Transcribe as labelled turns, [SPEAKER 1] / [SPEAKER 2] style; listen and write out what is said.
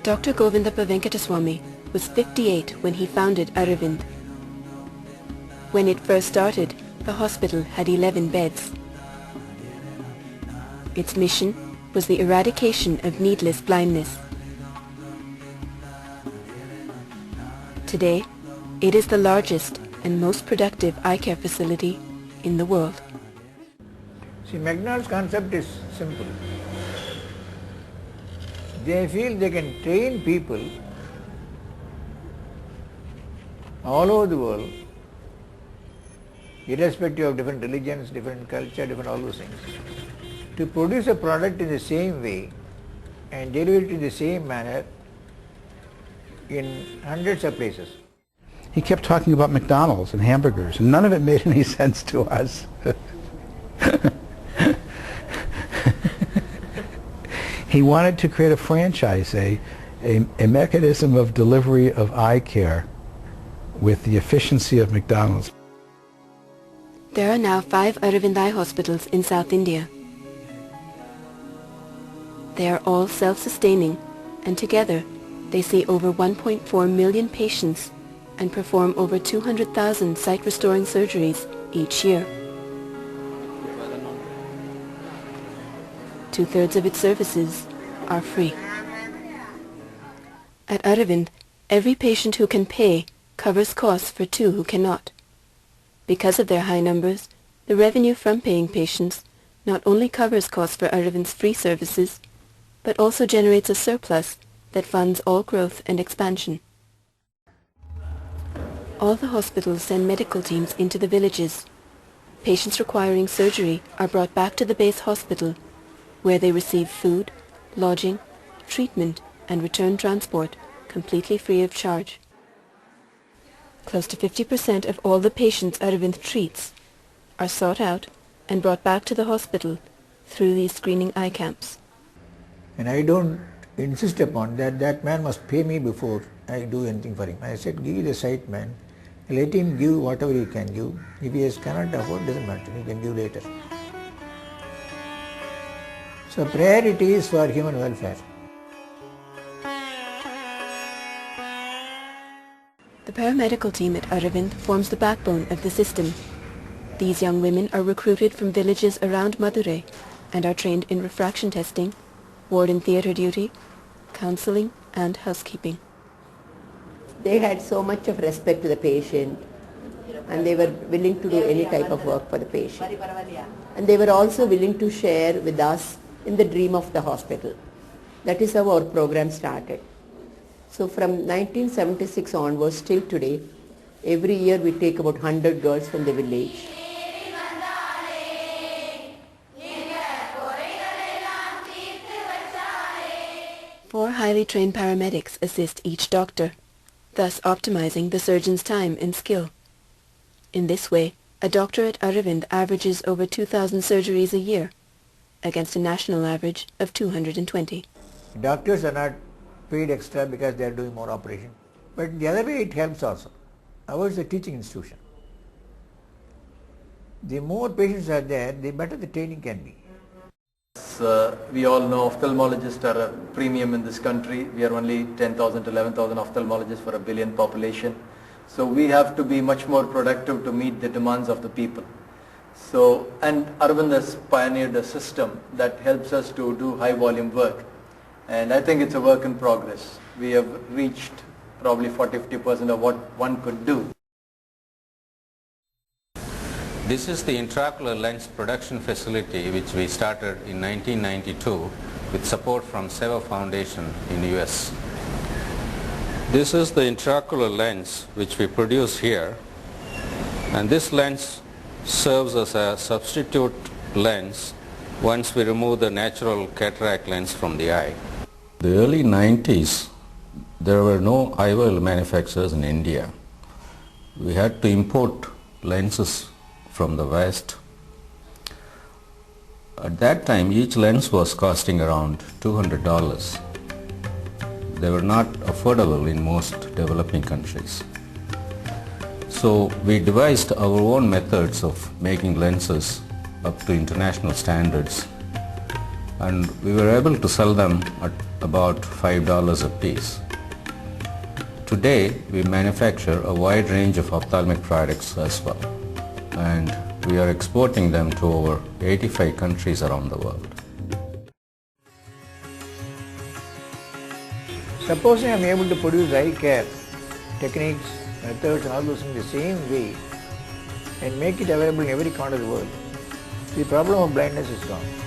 [SPEAKER 1] Dr. Govindappa Venkataswamy was 58 when he founded Aravind. When it first started, the hospital had 11 beds. Its mission was the eradication of needless blindness. Today, it is the largest and most productive eye care facility in the world.
[SPEAKER 2] See, McDonald's concept is simple. They feel they can train people all over the world, irrespective of different religions, different culture, different all those things, to produce a product in the same way and deliver it in the same manner in hundreds of places.
[SPEAKER 3] He kept talking about McDonald's and hamburgers, and none of it made any sense to us. He wanted to create a franchise, a mechanism of delivery of eye care with the efficiency of McDonald's.
[SPEAKER 1] There are now 5 Aravind Eye hospitals in South India. They are all self-sustaining, and together they see over 1.4 million patients and perform over 200,000 sight-restoring surgeries each year. 2/3 of its services are free. At Aravind, every patient who can pay covers costs for 2 who cannot. Because of their high numbers, the revenue from paying patients not only covers costs for Aravind's free services, but also generates a surplus that funds all growth and expansion. All the hospitals send medical teams into the villages. Patients requiring surgery are brought back to the base hospital, where they receive food, lodging, treatment, and return transport completely free of charge. Close to 50% of all the patients Aravind treats are sought out and brought back to the hospital through these screening eye camps.
[SPEAKER 2] And I don't insist upon that man must pay me before I do anything for him. I said, give the sight man, let him give whatever he can give. If he cannot afford, doesn't matter, he can give later. So priority is for human welfare.
[SPEAKER 1] The paramedical team at Aravind forms the backbone of the system. These young women are recruited from villages around Madurai and are trained in refraction testing, ward and theatre duty, counselling and housekeeping.
[SPEAKER 4] They had so much of respect to the patient, and they were willing to do any type of work for the patient. And they were also willing to share with us in the dream of the hospital. That is how our program started. So from 1976 onwards till today, every year we take about 100 girls from the village.
[SPEAKER 1] Four highly trained paramedics assist each doctor, thus optimizing the surgeon's time and skill. In this way, a doctor at Aravind averages over 2,000 surgeries a year, against a national average of 220.
[SPEAKER 2] Doctors are not paid extra because they are doing more operation. But the other way it helps also. Ours is a teaching institution. The more patients are there, the better the training can be.
[SPEAKER 5] We all know ophthalmologists are a premium in this country. We are only 10,000 to 11,000 ophthalmologists for a billion population. So we have to be much more productive to meet the demands of the people. So, and Aravind has pioneered a system that helps us to do high volume work. And I think it's a work in progress. We have reached probably 40-50% of what one could do.
[SPEAKER 6] This is the intraocular lens production facility which we started in 1992 with support from Seva Foundation in the US. This is the intraocular lens which we produce here, and this lens serves as a substitute lens once we remove the natural cataract lens from the eye. The early 90s, there were no eyewear manufacturers in India. We had to import lenses from the West. At that time, each lens was costing around $200. They were not affordable in most developing countries. So we devised our own methods of making lenses up to international standards and we were able to sell them at about $5 a piece. Today, we manufacture a wide range of ophthalmic products as well, and we are exporting them to over 85 countries around the world.
[SPEAKER 2] Supposing I am able to produce eye care techniques, methods and all those things the same way and make it available in every corner of the world, the problem of blindness is gone.